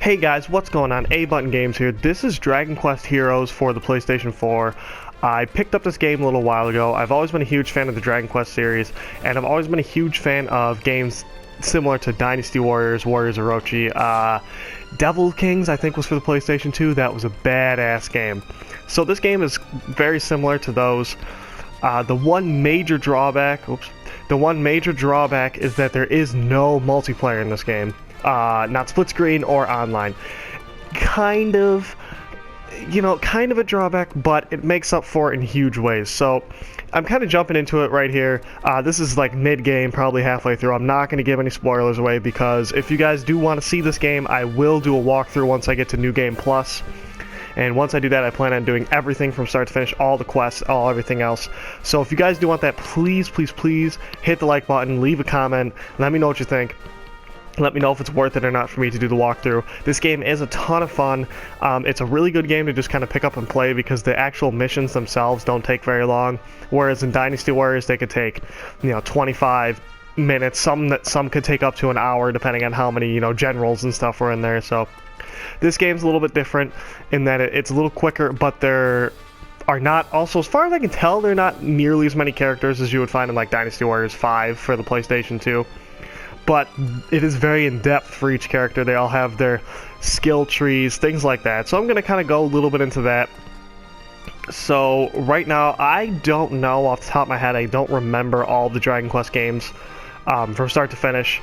Hey guys, what's going on? A Button Games here. This is Dragon Quest Heroes for the PlayStation 4. I picked up this game a little while ago. I've always been a huge fan of the Dragon Quest series, and I've always been a huge fan of games similar to Dynasty Warriors, Warriors Orochi. Devil Kings, I think, was for the PlayStation 2. That was a badass game. So this game is very similar to those. The one major drawback is that there is no multiplayer in this game. Not split screen or online. Kind of a drawback, but it makes up for it in huge ways. So I'm kind of jumping into it right here. This is like mid-game, probably halfway through. I'm not going to give any spoilers away because if you guys do want to see this game, I will do a walkthrough once I get to New Game Plus. And once I do that, I plan on doing everything from start to finish, all the quests, everything else. So if you guys do want that, please, please, please hit the like button, leave a comment, let me know what you think. Let me know if it's worth it or not for me to do the walkthrough. This game is a ton of fun. It's a really good game to just kind of pick up and play because the actual missions themselves don't take very long. Whereas in Dynasty Warriors, they could take, 25 minutes. Some could take up to an hour depending on how many, generals and stuff were in there. So this game's a little bit different in that it's a little quicker, but there are not, also as far as I can tell, they're not nearly as many characters as you would find in like Dynasty Warriors 5 for the PlayStation 2. But it is very in-depth for each character. They all have their skill trees, things like that. So I'm going to kind of go a little bit into that. So right now, I don't know off the top of my head. I don't remember all the Dragon Quest games from start to finish.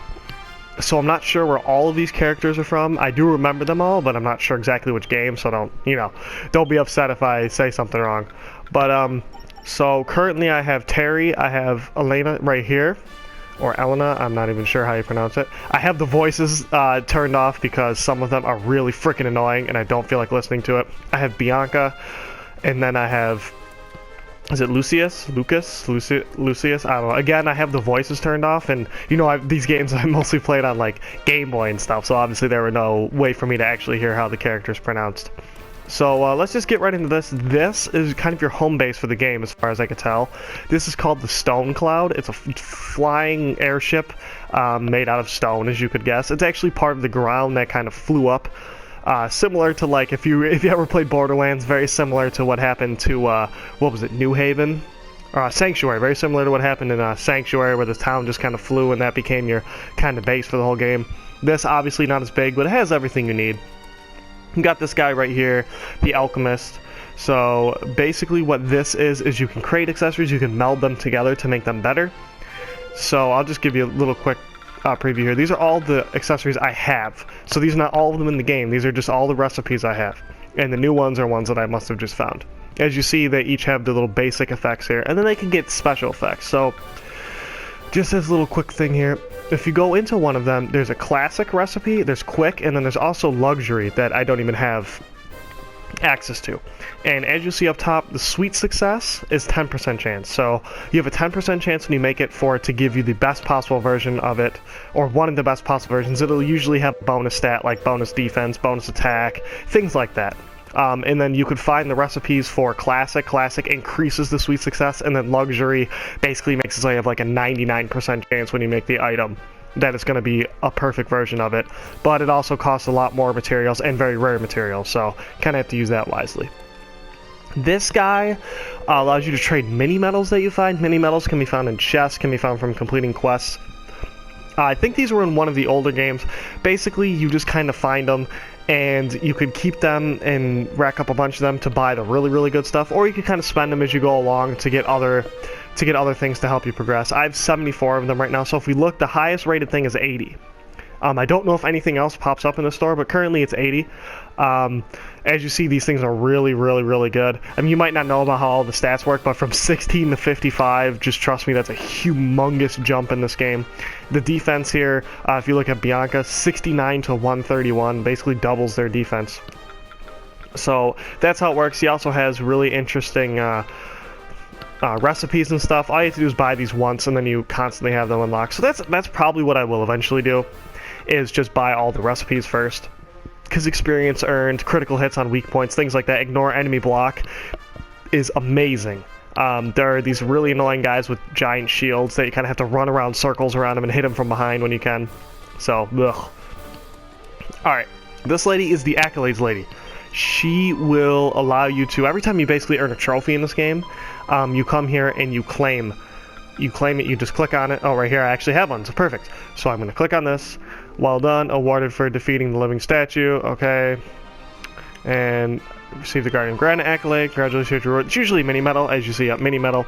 So I'm not sure where all of these characters are from. I do remember them all, but I'm not sure exactly which game. So don't be upset if I say something wrong. But so currently I have Terry, I have Elena right here. Or Elena, I'm not even sure how you pronounce it. I have the voices turned off because some of them are really freaking annoying and I don't feel like listening to it. I have Bianca, and then I have, is it Lucius? Lucius? I don't know. Again, I have the voices turned off, and these games I mostly played on like Game Boy and stuff, so obviously there were no way for me to actually hear how the character's pronounced. So let's just get right into this. This is kind of your home base for the game as far as I can tell. This is called the Stone Cloud. It's a flying airship made out of stone, as you could guess. It's actually part of the ground that kind of flew up. Similar to like if you ever played Borderlands, very similar to what happened to what was it, New Haven? Sanctuary, very similar to what happened in Sanctuary, where the town just kind of flew and that became your kind of base for the whole game. This obviously not as big, but it has everything you need. You got this guy right here, the Alchemist. So basically what this is you can create accessories, you can meld them together to make them better. So I'll just give you a little quick preview here. These are all the accessories I have. So these are not all of them in the game, these are just all the recipes I have. And the new ones are ones that I must have just found. As you see, they each have the little basic effects here, and then they can get special effects. So just as a little quick thing here, if you go into one of them, there's a classic recipe, there's quick, and then there's also luxury that I don't even have access to. And as you see up top, the sweet success is 10% chance. So you have a 10% chance when you make it for it to give you the best possible version of it, or one of the best possible versions. It'll usually have bonus stat like bonus defense, bonus attack, things like that. And then you could find the recipes for classic. Classic increases the sweet success, and then luxury basically makes it so you have like a 99% chance when you make the item that it's going to be a perfect version of it. But it also costs a lot more materials and very rare materials, so kind of have to use that wisely. This guy allows you to trade mini medals that you find. Mini medals can be found in chests, can be found from completing quests. I think these were in one of the older games. Basically, you just kind of find them, and you could keep them and rack up a bunch of them to buy the really, really good stuff, or you could kind of spend them as you go along to get other things to help you progress. I have 74 of them right now, so if we look, the highest rated thing is 80. I don't know if anything else pops up in the store, but currently it's 80. As you see, these things are really, really, really good. I mean, you might not know about how all the stats work, but from 16 to 55, just trust me, that's a humongous jump in this game. The defense here, if you look at Bianca, 69 to 131, basically doubles their defense. So that's how it works. He also has really interesting recipes and stuff. All you have to do is buy these once, and then you constantly have them unlocked. So that's probably what I will eventually do, is just buy all the recipes first. Because experience earned, critical hits on weak points, things like that, ignore enemy block is amazing. There are these really annoying guys with giant shields that you kind of have to run around circles around them and hit them from behind when you can. So, ugh. Alright, This lady is the Accolades lady. She will allow you to, every time you basically earn a trophy in this game, you come here and you claim it, you just click on it. Oh, right here I actually have one, so perfect. So I'm going to click on this. Well done, awarded for defeating the living statue. Okay. And receive the Guardian Granite accolade. Congratulations, your reward. It's usually mini medal, as you see, mini medal.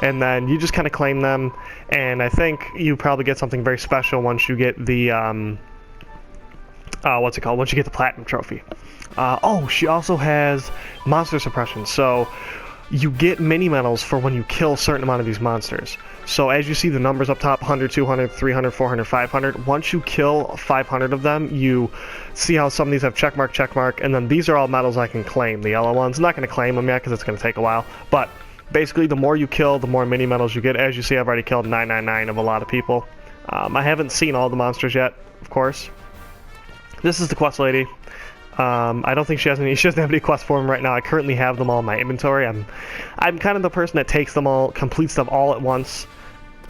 And then you just kind of claim them, and I think you probably get something very special once you get the what's it called? Once you get the platinum trophy. Oh, she also has monster suppression, so you get mini medals for when you kill a certain amount of these monsters. So as you see the numbers up top, 100, 200, 300, 400, 500, once you kill 500 of them, you see how some of these have check mark, and then these are all medals I can claim. The yellow ones, I'm not going to claim them yet because it's going to take a while, but basically the more you kill, the more mini medals you get. As you see, I've already killed 999 of a lot of people. I haven't seen all the monsters yet, of course. This is the quest lady. I don't think she doesn't have any quests for them right now. I currently have them all in my inventory. I'm kind of the person that takes them all, completes them all at once.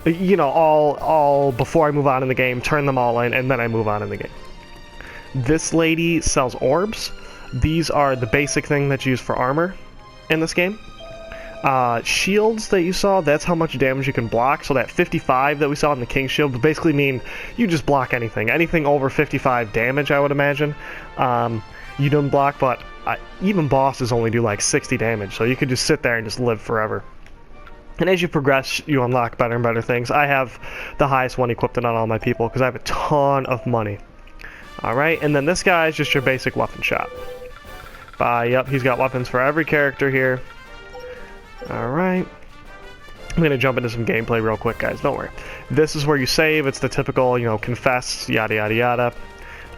You know, all before I move on in the game, turn them all in, and then I move on in the game. This lady sells orbs. These are the basic thing that's used for armor in this game. Shields that you saw, that's how much damage you can block. So that 55 that we saw in the King Shield would basically mean you just block anything. Anything over 55 damage, I would imagine. You don't block, but even bosses only do like 60 damage, so you could just sit there and just live forever. And as you progress, you unlock better and better things. I have the highest one equipped on all my people because I have a ton of money. Alright, and then this guy is just your basic weapon shop. Yep, he's got weapons for every character here. Alright. I'm going to jump into some gameplay real quick, guys. Don't worry. This is where you save. It's the typical, you know, confess, yada, yada, yada.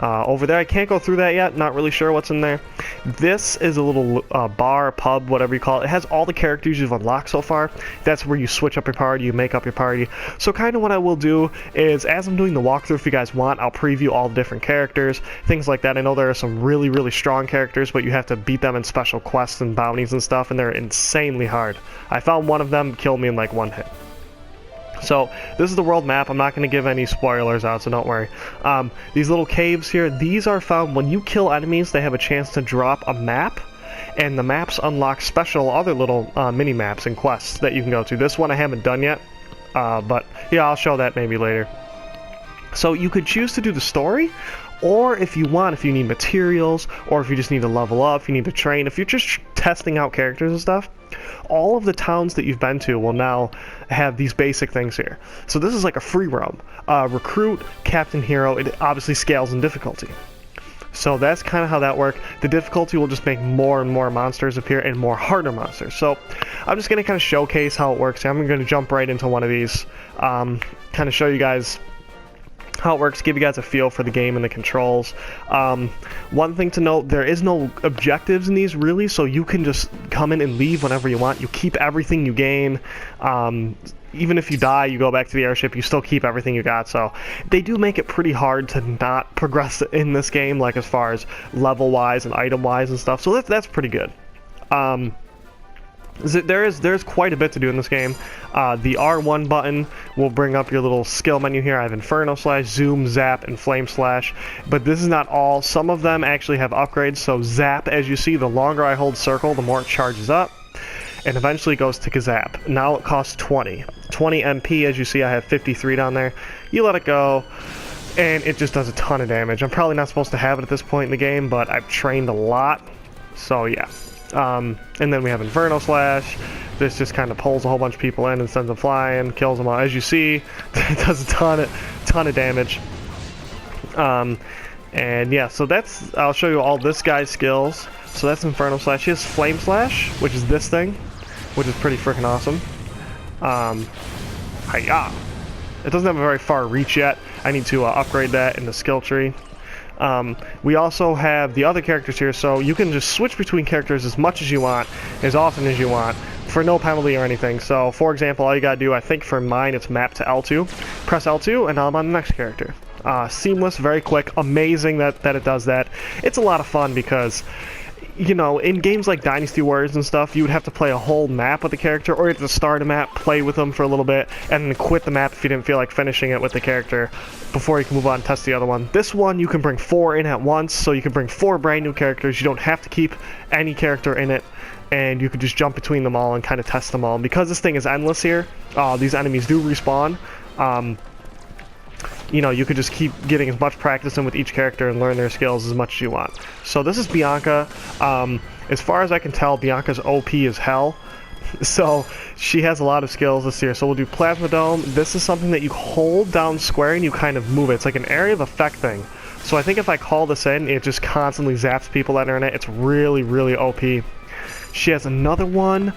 Over there, I can't go through that yet. Not really sure what's in there. This is a little bar, pub, whatever you call it. It has all the characters you've unlocked so far. That's where you switch up your party, you make up your party. So kind of what I will do is, as I'm doing the walkthrough, if you guys want, I'll preview all the different characters, things like that. I know there are some really, really strong characters, but you have to beat them in special quests and bounties and stuff, and they're insanely hard. I found one of them killed me in like one hit. So this is the world map. I'm not going to give any spoilers out, so don't worry. These little caves here, these are found when you kill enemies. They have a chance to drop a map, and the maps unlock special other little mini maps and quests that you can go to. This one I haven't done yet, but yeah, I'll show that maybe later. So you could choose to do the story, or if you want, if you need materials, or if you just need to level up, if you need to train, if you're just testing out characters and stuff, all of the towns that you've been to will now have these basic things here. So this is like a free roam. Recruit, Captain Hero, it obviously scales in difficulty. So that's kind of how that works. The difficulty will just make more and more monsters appear and more harder monsters. So I'm just going to kind of showcase how it works. I'm going to jump right into one of these, kind of show you guys how it works, give you guys a feel for the game and the controls. One thing to note, there is no objectives in these really, so you can just come in and leave whenever you want. You keep everything you gain. Even if you die, you go back to the airship, you still keep everything you got. So they do make it pretty hard to not progress in this game, like as far as level wise and item wise and stuff. So that's pretty good. There's quite a bit to do in this game. The R1 button will bring up your little skill menu here. I have Inferno Slash, Zoom, Zap, and Flame Slash. But this is not all. Some of them actually have upgrades. So Zap, as you see, the longer I hold circle, the more it charges up. And eventually goes to Kazap. Now it costs 20. 20 MP, as you see, I have 53 down there. You let it go, and it just does a ton of damage. I'm probably not supposed to have it at this point in the game, but I've trained a lot. So yeah. And then we have Inferno Slash. This just kind of pulls a whole bunch of people in and sends them flying, kills them all. As you see, it does a ton of damage. And yeah, so I'll show you all this guy's skills. So that's Inferno Slash. He has Flame Slash, which is this thing, which is pretty freaking awesome. Hiya! It doesn't have a very far reach yet. I need to upgrade that in the skill tree. We also have the other characters here, so you can just switch between characters as much as you want, as often as you want, for no penalty or anything. So, for example, all you gotta do, I think for mine, it's map to L2. Press L2, and now I'm on the next character. Seamless, very quick, amazing that it does that. It's a lot of fun because you know, in games like Dynasty Warriors and stuff, you would have to play a whole map with the character, or you have to start a map, play with them for a little bit, and then quit the map if you didn't feel like finishing it with the character before you can move on and test the other one. This one, you can bring 4 in at once, so you can bring 4 brand new characters. You don't have to keep any character in it, and you could just jump between them all and kind of test them all. And because this thing is endless here, these enemies do respawn. You know, you could just keep getting as much practice in with each character and learn their skills as much as you want. So this is Bianca. As far as I can tell, Bianca's OP as hell. So she has a lot of skills this year. So we'll do Plasma Dome. This is something that you hold down square and you kind of move it. It's like an area of effect thing. So I think if I call this in, it just constantly zaps people that are in it. It's really, really OP. She has another one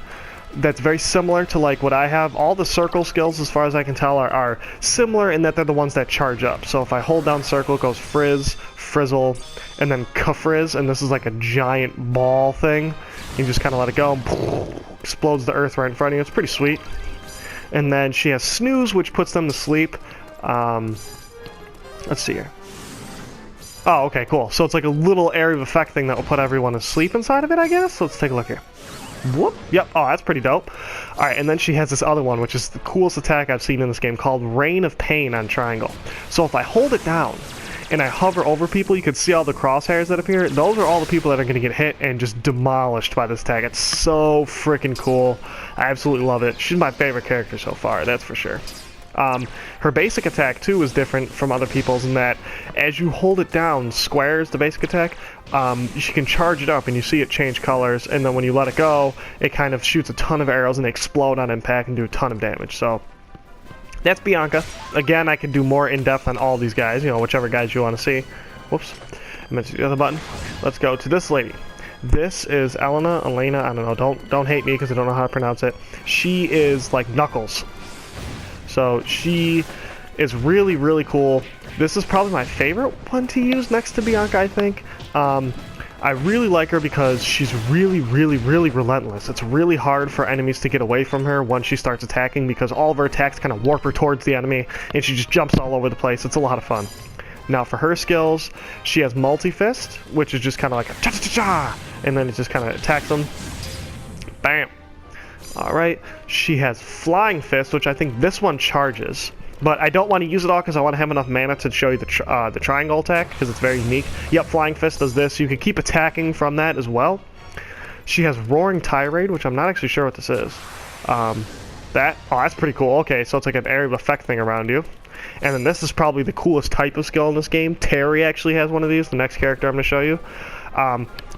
that's very similar to like what I have. All the circle skills, as far as I can tell, are similar in that they're the ones that charge up. So if I hold down circle, it goes Frizz, Frizzle, and then Ka-Frizz, and this is like a giant ball thing. You just kind of let it go, explodes the earth right in front of you. It's pretty sweet. And then she has Snooze, which puts them to sleep. Let's see here. Oh, okay, cool. So it's like a little area of effect thing that will put everyone to sleep inside of it, I guess. So let's take a look here. Whoop. Yep. Oh, that's pretty dope. Alright, and then she has this other one, which is the coolest attack I've seen in this game, called Rain of Pain on triangle. So if I hold it down and I hover over people, you can see all the crosshairs that appear. Those are all the people that are going to get hit and just demolished by this attack. It's so freaking cool. I absolutely love it. She's my favorite character so far, that's for sure. Her basic attack, too, is different from other people's in that as you hold it down, squares, the basic attack, she can charge it up and you see it change colors, and then when you let it go, it kind of shoots a ton of arrows and they explode on impact and do a ton of damage. So that's Bianca. Again, I could do more in-depth on all these guys, you know, whichever guys you want to see. Whoops. I meant to do the other button. Let's go to this lady. This is Elena, I don't know, don't hate me because I don't know how to pronounce it. She is like Knuckles. So she is really, really cool. This is probably my favorite one to use next to Bianca, I think. I really like her because she's really, really, really relentless. It's really hard for enemies to get away from her once she starts attacking because all of her attacks kind of warp her towards the enemy and she just jumps all over the place. It's a lot of fun. Now for her skills, she has Multi-Fist, which is just kind of like a cha-cha-cha, and then it just kind of attacks them. Bam. Alright, she has Flying Fist, which I think this one charges. But I don't want to use it all because I want to have enough mana to show you the triangle attack, because it's very unique. Yep, Flying Fist does this. You can keep attacking from that as well. She has Roaring Tirade, which I'm not actually sure what this is. That's pretty cool. Okay, so it's like an area of effect thing around you. And then this is probably the coolest type of skill in this game. Terry actually has one of these, the next character I'm going to show you.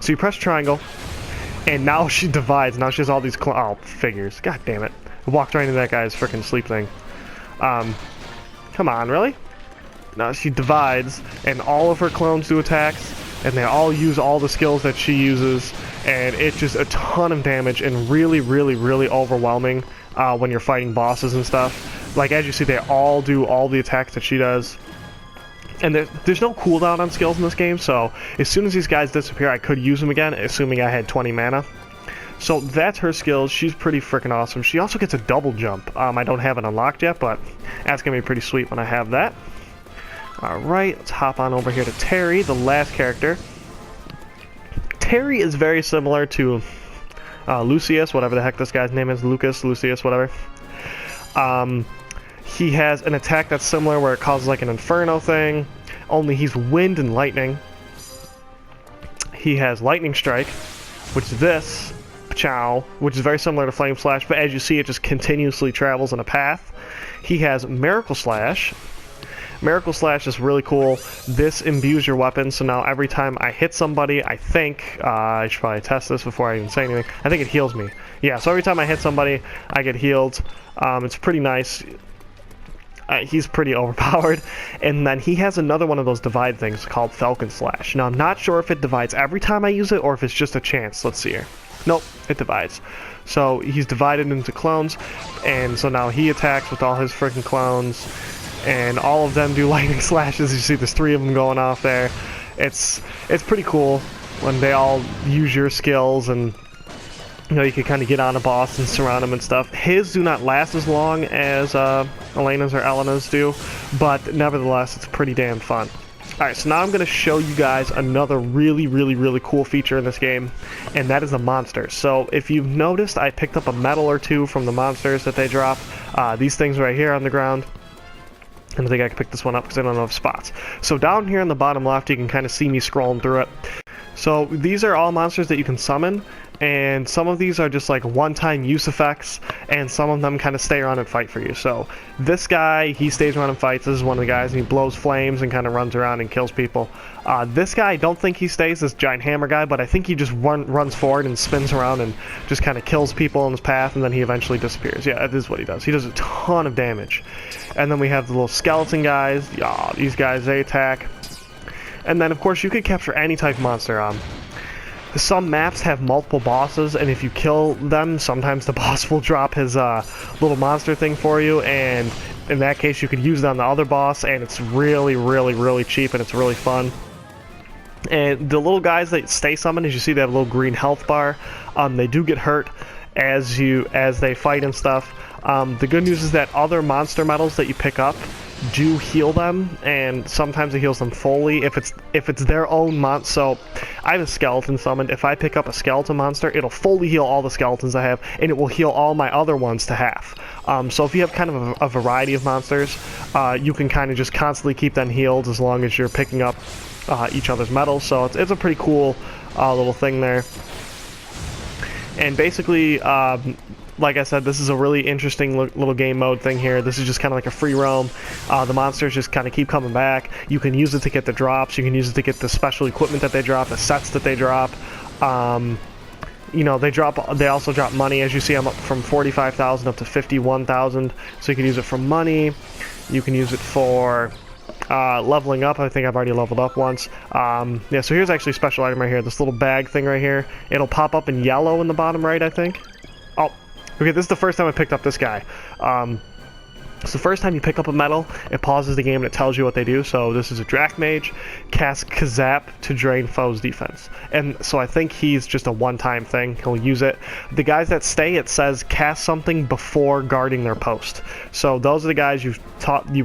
So you press triangle. And now she divides. Now she has all these figures. God damn it. I walked right into that guy's freaking sleep thing. Come on, really? Now she divides, and all of her clones do attacks, and they all use all the skills that she uses, and it's just a ton of damage and really, really, really overwhelming when you're fighting bosses and stuff. Like, as you see, they all do all the attacks that she does. And there's no cooldown on skills in this game, so as soon as these guys disappear, I could use them again, assuming I had 20 mana. So that's her skills. She's pretty freaking awesome. She also gets a double jump. I don't have it unlocked yet, but that's going to be pretty sweet when I have that. Alright, let's hop on over here to Terry, the last character. Terry is very similar to Lucius, whatever the heck this guy's name is, Lucius, whatever. He has an attack that's similar where it causes like an inferno thing, only he's wind and lightning. He has Lightning Strike, which is this, Chow, which is very similar to Flame Slash, but as you see, it just continuously travels in a path. He has Miracle Slash. Miracle Slash is really cool. This imbues your weapon, so now every time I hit somebody, I think, I should probably test this before I even say anything, I think it heals me. Yeah, so every time I hit somebody, I get healed. It's pretty nice. He's pretty overpowered. And then he has another one of those divide things called Falcon Slash. Now, I'm not sure if it divides every time I use it or if it's just a chance. Let's see here. Nope, it divides. So he's divided into clones, and so now he attacks with all his freaking clones, and all of them do lightning slashes. You see there's 3 of them going off there. It's pretty cool when they all use your skills, and you know, you can kind of get on a boss and surround him and stuff. His do not last as long as Elena's or Elena's do, but nevertheless, it's pretty damn fun. Alright, so now I'm going to show you guys another really cool feature in this game, and that is the monsters. So if you've noticed, I picked up a medal or two from the monsters that they drop. These things right here on the ground. And I think I can pick this one up because I don't know of spots. So down here on the bottom left, you can kind of see me scrolling through it. So these are all monsters that you can summon, and some of these are just like one-time use effects, and some of them kind of stay around and fight for you. So this guy, he stays around and fights. This is one of the guys, and he blows flames and kind of runs around and kills people. This guy, I don't think he stays, this giant hammer guy, but I think he just runs forward and spins around and just kind of kills people in his path, and then he eventually disappears. Yeah, this is what he does. He does a ton of damage. And then we have the little skeleton guys. Yeah, these guys, they attack. And then, of course, you could capture any type of monster. Some maps have multiple bosses, and if you kill them, sometimes the boss will drop his little monster thing for you, and in that case, you could use it on the other boss, and it's really cheap, and it's really fun. And the little guys that stay summoned, as you see, they have a little green health bar. They do get hurt as they fight and stuff. The good news is that other monster medals that you pick up do heal them, and sometimes it heals them fully if it's their own monster. So I have a skeleton summoned. If I pick up a skeleton monster, it'll fully heal all the skeletons I have, and it will heal all my other ones to half. So if you have kind of a variety of monsters, you can kind of just constantly keep them healed as long as you're picking up each other's medals. So it's a pretty cool little thing there. And basically, like I said, this is a really interesting little game mode thing here. This is just kind of like a free roam. The monsters just kind of keep coming back. You can use it to get the drops. You can use it to get the special equipment that they drop, the sets that they drop. You know, they also drop money. As you see, I'm up from 45,000 up to 51,000. So you can use it for money. You can use it for leveling up. I think I've already leveled up once. Yeah, so here's actually a special item right here. This little bag thing right here. It'll pop up in yellow in the bottom right, I think. Oh, okay, this is the first time I picked up this guy. So the first time you pick up a medal, it pauses the game and it tells you what they do. So this is a Drac Mage, cast Kazap to drain foes' defense. And so I think he's just a one-time thing. He'll use it. The guys that stay, it says cast something before guarding their post. So those are the guys you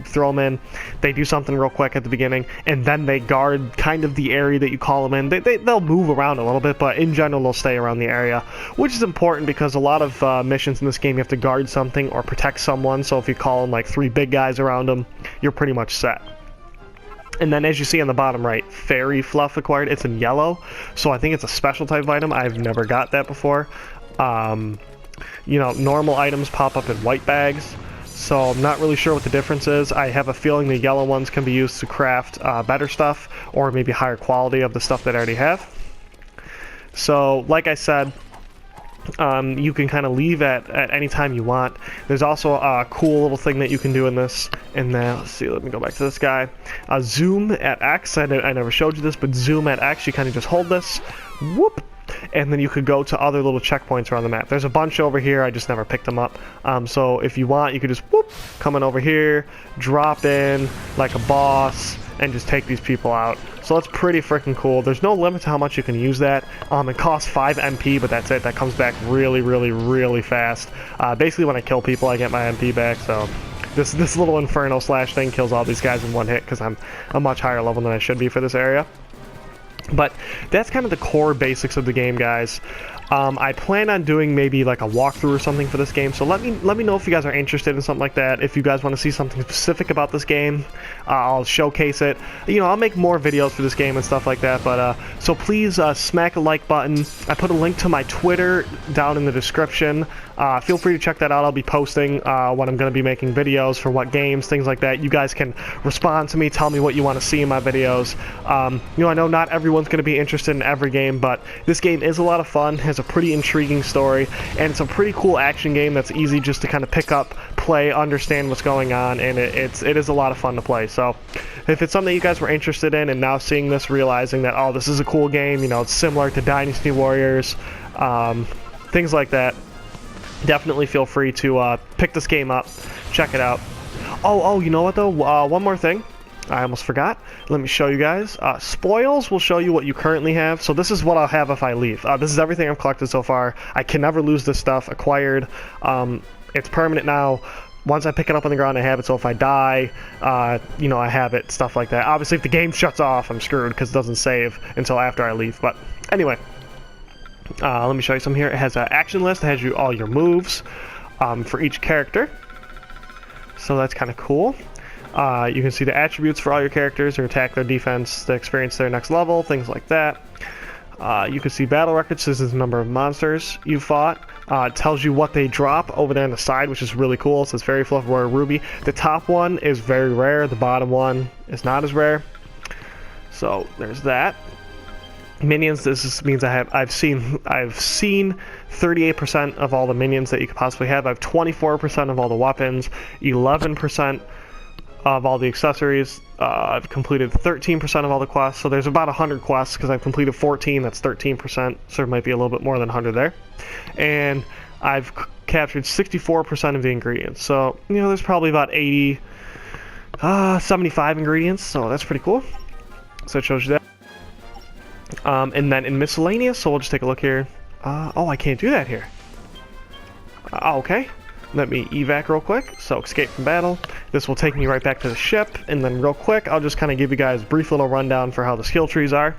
throw them in, they do something real quick at the beginning, and then they guard kind of the area that you call them in. They'll move around a little bit, but in general they'll stay around the area, which is important because a lot of missions in this game you have to guard something or protect someone. So if you call like 3 big guys around them, you're pretty much set. And then as you see on the bottom right, fairy fluff acquired. It's in yellow, so I think it's a special type of item. I've never got that before. You know, normal items pop up in white bags, so I'm not really sure what the difference is. I have a feeling the yellow ones can be used to craft better stuff, or maybe higher quality of the stuff that I already have. So like I said, you can kind of leave at any time you want. There's also a cool little thing that you can do in this. And then, let's see, let me go back to this guy. Zoom at X. I never showed you this, but zoom at X, you kind of just hold this. Whoop! And then you could go to other little checkpoints around the map. There's a bunch over here. I just never picked them up. So if you want, you could just whoop, come in over here, drop in like a boss, and just take these people out. So that's pretty freaking cool. There's no limit to how much you can use that. It costs 5 MP, but that's it. That comes back really fast. Basically, when I kill people, I get my MP back. So this little inferno slash thing kills all these guys in one hit because I'm a much higher level than I should be for this area. But that's kind of the core basics of the game, guys. I plan on doing maybe like a walkthrough or something for this game, so let me know if you guys are interested in something like that. If you guys want to see something specific about this game, I'll showcase it. You know, I'll make more videos for this game and stuff like that, but so please smack a like button. I put a link to my Twitter down in the description. Feel free to check that out. I'll be posting when I'm going to be making videos for what games, things like that. You guys can respond to me, tell me what you want to see in my videos. You know, I know not everyone's going to be interested in every game, but this game is a lot of fun, has a pretty intriguing story, and it's a pretty cool action game that's easy just to kind of pick up, play, understand what's going on, and it is a lot of fun to play. So if it's something you guys were interested in and now seeing this, realizing that, oh, this is a cool game, you know, it's similar to Dynasty Warriors, things like that, definitely feel free to pick this game up, check it out. Oh, you know what though? One more thing. I almost forgot. Let me show you guys. Spoils will show you what you currently have. So this is what I'll have if I leave. This is everything I've collected so far. I can never lose this stuff. Acquired. It's permanent now. Once I pick it up on the ground, I have it, so if I die, you know, I have it, stuff like that. Obviously, if the game shuts off, I'm screwed because it doesn't save until after I leave. But anyway, let me show you some here. It has an action list. It has all your moves for each character. So that's kind of cool. You can see the attributes for all your characters, their attack, their defense, the experience, their next level, things like that. You can see battle records. This is the number of monsters you fought. It tells you what they drop over there on the side, which is really cool. It says Fairy Fluff, Royal Ruby. The top one is very rare. The bottom one is not as rare. So there's that. Minions. This means I've seen 38% of all the minions that you could possibly have. I have 24% of all the weapons, 11% of all the accessories. I've completed 13% of all the quests, so there's about 100 quests because I've completed 14. That's 13%, so there might be a little bit more than 100 there. And I've captured 64% of the ingredients, so you know there's probably about 75 ingredients, so that's pretty cool. So it shows you that. And then in miscellaneous, so we'll just take a look here. Oh, I can't do that here. Okay. Let me evac real quick. So escape from battle. This will take me right back to the ship. And then real quick, I'll just kind of give you guys a brief little rundown for how the skill trees are.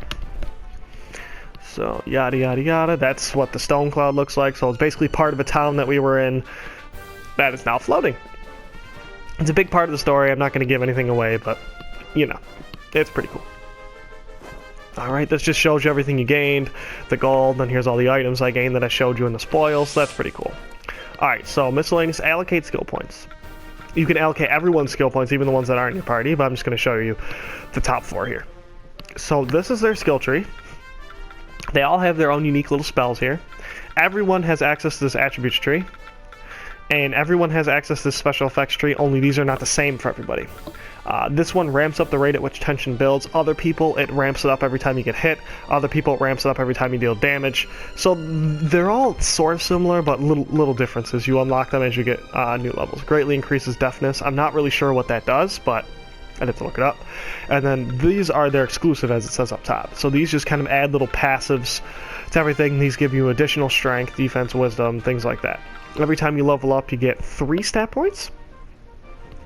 So yada yada yada. That's what the stone cloud looks like. So it's basically part of a town that we were in that is now floating. It's a big part of the story. I'm not going to give anything away, but you know, it's pretty cool. Alright, this just shows you everything you gained, the gold, and here's all the items I gained that I showed you in the spoils, so that's pretty cool. Alright, so miscellaneous, allocate skill points. You can allocate everyone's skill points, even the ones that aren't in your party, but I'm just going to show you the top 4 here. So this is their skill tree. They all have their own unique little spells here. Everyone has access to this attributes tree. And everyone has access to this special effects tree, only these are not the same for everybody. This one ramps up the rate at which tension builds. Other people, it ramps it up every time you get hit. Other people, it ramps it up every time you deal damage. So they're all sort of similar, but little differences. You unlock them as you get new levels. Greatly increases deafness. I'm not really sure what that does, but I'd have to look it up. And then these are their exclusive, as it says up top. So these just kind of add little passives to everything. These give you additional strength, defense, wisdom, things like that. Every time you level up, you get 3 stat points.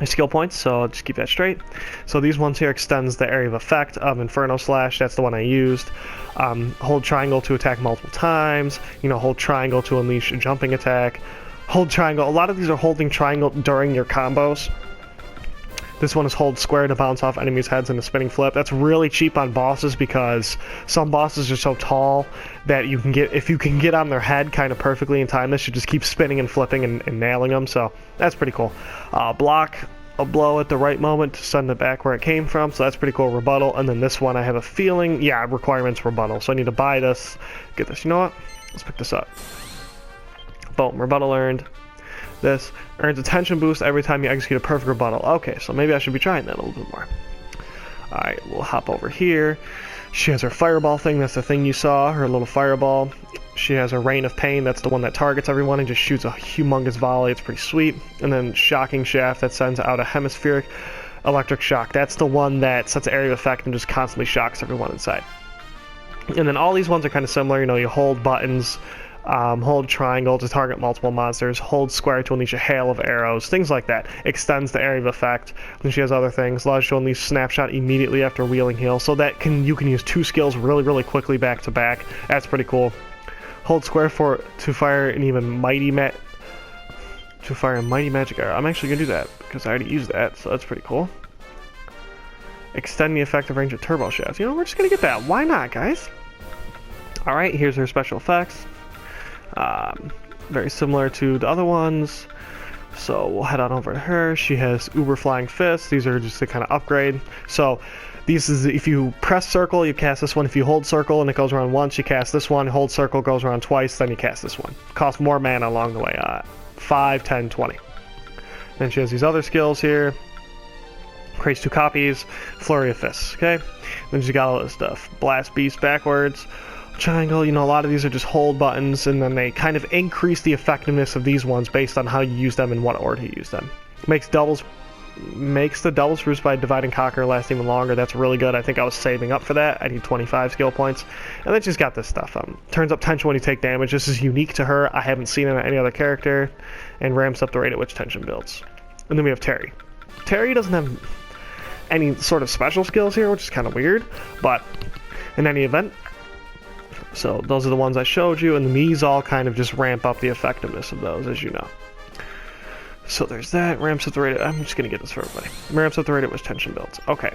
Skill points, so just keep that straight. So these ones here extends the area of effect of Inferno Slash. That's the one I used. Hold triangle to attack multiple times. You know, hold triangle to unleash a jumping attack. Hold triangle. A lot of these are holding triangle during your combos. This one is hold square to bounce off enemies' heads in a spinning flip. That's really cheap on bosses because some bosses are so tall that you can get, if you can get on their head kind of perfectly in time, this should just keep spinning and flipping and nailing them. So that's pretty cool. Block a blow at the right moment to send it back where it came from. So that's pretty cool. Rebuttal. And then this one, I have a feeling, yeah, requirements rebuttal. So I need to buy this. Get this. You know what? Let's pick this up. Boom. Rebuttal earned. This earns a tension boost every time you execute a perfect rebuttal. Okay, so maybe I should be trying that a little bit more. Alright, we'll hop over here. She has her fireball thing, that's the thing you saw, her little fireball. She has a rain of pain, that's the one that targets everyone and just shoots a humongous volley, it's pretty sweet. And then shocking shaft that sends out a hemispheric electric shock. That's the one that sets an area of effect and just constantly shocks everyone inside. And then all these ones are kind of similar, you know, you hold buttons, hold triangle to target multiple monsters, hold square to unleash a hail of arrows, things like that. Extends the area of effect. Then she has other things. Allows you to unleash snapshot immediately after wheeling heal. So that you can use 2 skills really quickly back to back. That's pretty cool. Hold square to fire an even mighty magic arrow. I'm actually gonna do that because I already used that, so that's pretty cool. Extend the effective range of turbo shafts. You know, we're just gonna get that. Why not, guys? Alright, here's her special effects. Very similar to the other ones, so we'll head on over to her. She has Uber Flying Fists. These are just to kind of upgrade. So these is, if you press circle, you cast this one. If you hold circle and it goes around once, you cast this one. Hold circle, goes around twice, then you cast this one. Costs more mana along the way. 5, 10, 20. Then she has these other skills here. Creates 2 copies. Flurry of Fists. Okay. Then she's got all this stuff. Blast Beast backwards. Triangle, you know, a lot of these are just hold buttons, and then they kind of increase the effectiveness of these ones based on how you use them and what order you use them. Makes the doubles boost by divide and conquer last even longer. That's really good. I think I was saving up for that. I need 25 skill points. And then she's got this stuff. Turns up tension when you take damage. This is unique to her. I haven't seen it on any other character. And ramps up the rate at which tension builds. And then we have Terry. Terry doesn't have any sort of special skills here, which is kind of weird, but in any event, so those are the ones I showed you, and these all kind of just ramp up the effectiveness of those, as you know. So there's that. Ramps up the rate. I'm just gonna get this for everybody. Ramps up the rate at which tension builds. Okay.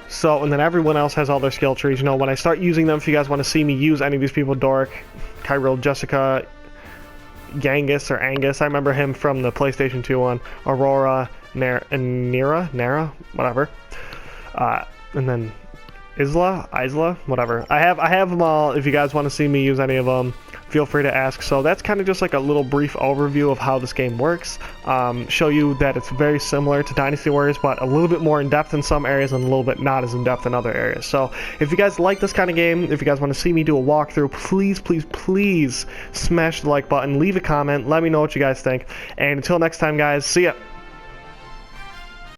So, and then everyone else has all their skill trees. You know, when I start using them, if you guys want to see me use any of these people, Doric, Kyril, Jessica, Genghis or Angus, I remember him from the PlayStation 2 one, Aurora, Nera, whatever. And then Isla, whatever. I have them all. If you guys want to see me use any of them, feel free to ask. So that's kind of just like a little brief overview of how this game works. Show you that it's very similar to Dynasty Warriors, but a little bit more in depth in some areas and a little bit not as in depth in other areas. So if you guys like this kind of game, if you guys want to see me do a walkthrough, please smash the like button, leave a comment, let me know what you guys think. And until next time, guys, see ya.